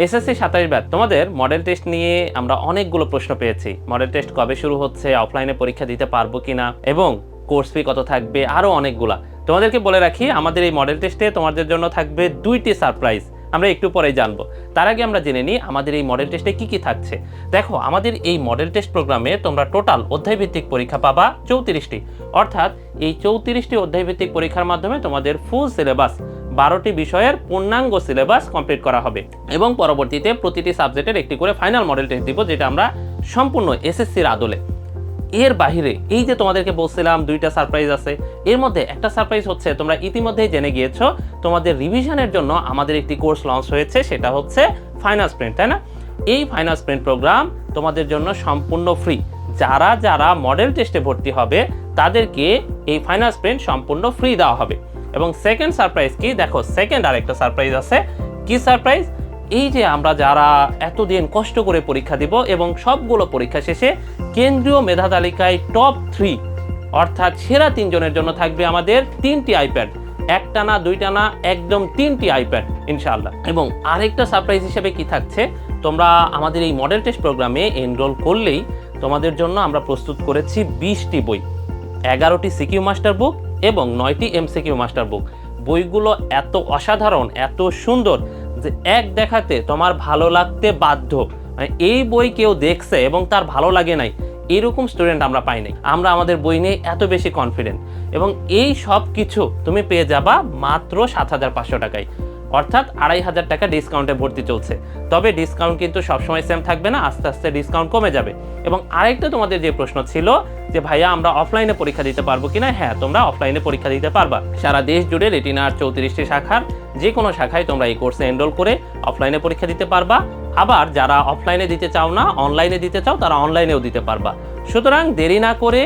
SSC 27 batch তোমাদের model test নিয়ে আমরা অনেকগুলো প্রশ্ন পেয়েছি। মডেল টেস্ট কবে শুরু হচ্ছে, অফলাইনে পরীক্ষা দিতে পারবো কিনা, এবং কোর্স ফি কত থাকবে, আরও অনেকগুলা। তোমাদেরকে বলে রাখি, আমাদের এই মডেল টেস্টে তোমাদের জন্য থাকবে 2টি সারপ্রাইজ, আমরা একটু পরেই জানবো। তার আগে আমরা জেনে নিই আমাদের এই মডেল টেস্টে কি কি থাকছে। দেখো, আমাদের এই মডেল টেস্ট প্রোগ্রামে তোমরা টোটাল অধ্যায়ভিত্তিক পরীক্ষা পাবা 34টি, অর্থাৎ এই 34টি অধ্যায়ভিত্তিক পরীক্ষার মাধ্যমে তোমাদের ফুল সিলেবাস 12টি বিষয়ের পূর্ণাঙ্গ সিলেবাস কমপ্লিট করা হবে, এবং পরবর্তীতে প্রতিটি সাবজেক্টের একটি করে ফাইনাল মডেল টেস্ট দিব, যেটা আমরা সম্পূর্ণ এসএসসির আদলে। এর বাহিরে এই যে তোমাদেরকে বলছিলাম 2টা সারপ্রাইজ আছে, এর মধ্যে একটা সারপ্রাইজ হচ্ছে তোমরা ইতিমধ্যেই জেনে গিয়েছো, তোমাদের রিভিশনের জন্য আমাদের একটি কোর্স লঞ্চ হয়েছে, সেটা হচ্ছে ফাইনাল স্প্রিন্ট, তাই না? এই ফাইনাল স্প্রিন্ট প্রোগ্রাম তোমাদের জন্য সম্পূর্ণ ফ্রি। যারা যারা মডেল টেস্টে ভর্তি হবে তাদেরকে এই ফাইনাল স্প্রিন্ট সম্পূর্ণ ফ্রি দেওয়া হবে। এবং সেকেন্ড সারপ্রাইজ কি, দেখো সেকেন্ড আরেকটা সারপ্রাইজ আছে। কি সারপ্রাইজ? এই যে আমরা যারা এতদিন কষ্ট করে পরীক্ষা দিব এবং সবগুলো পরীক্ষা শেষে কেন্দ্রীয় মেধা তালিকায় টপ 3 অর্থাৎ সেরা 3 জনের জন্য থাকবে আমাদের 3টি আইপ্যাড, একটা না দুইটা না, একদম 3টি আইপ্যাড ইনশাআল্লাহ। এবং আরেকটা সারপ্রাইজ হিসেবে কি থাকছে, তোমরা আমাদের এই মডেল টেস্ট প্রোগ্রামে এনরোল করলেই তোমাদের জন্য আমরা প্রস্তুত করেছি 20টি বই, 11টি সিকিউ মাস্টার বুক এবং 9টি এমসিকিউ মাস্টার বুক। বইগুলো এত অসাধারণ, এত সুন্দর যে এক দেখাতে তোমার ভালো লাগতে বাধ্য। মানে এই বই কেউ দেখছে এবং তার ভালো লাগে নাই, এরকম স্টুডেন্ট আমরা পাই নাই। আমরা আমাদের বই নিয়ে এত বেশি কনফিডেন্ট, এবং এই সব কিছু তুমি পেয়ে যাবা মাত্র 7,500 টাকায়, অর্থাৎ 2,500 টাকা ডিসকাউন্টে ভর্তি চলছে। তবে ডিসকাউন্ট কিন্তু সবসময় সেম থাকবে না, আস্তে আস্তে ডিসকাউন্ট কমে যাবে। এবং আরেকটা তোমাদের যে প্রশ্ন ছিল যে ভাইয়া আমরা অফলাইনে পরীক্ষা দিতে পারবো কিনা, হ্যাঁ তোমরা অফলাইনে পরীক্ষা দিতে পারবা। সারা দেশ জুড়ে রেটিনার 34টি শাখার যে কোনো শাখায় তোমরা এই কোর্সে এনরোল করে অফলাইনে পরীক্ষা দিতে পারবা। আবার যারা অফলাইনে দিতে চাও না, অনলাইনে দিতে চাও, তারা অনলাইনেও দিতে পারবা। সুতরাং দেরি না করে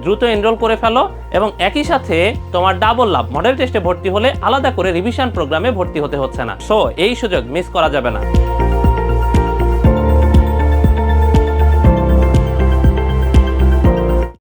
দ্রুত এনরোল করে ফেলো, এবং একই সাথে তোমার ডাবল লাভ, মডেল টেস্টে ভর্তি হলে আলাদা করে রিভিশন প্রোগ্রামে ভর্তি হতে হচ্ছে না। সো এই সুযোগ মিস করা যাবে না।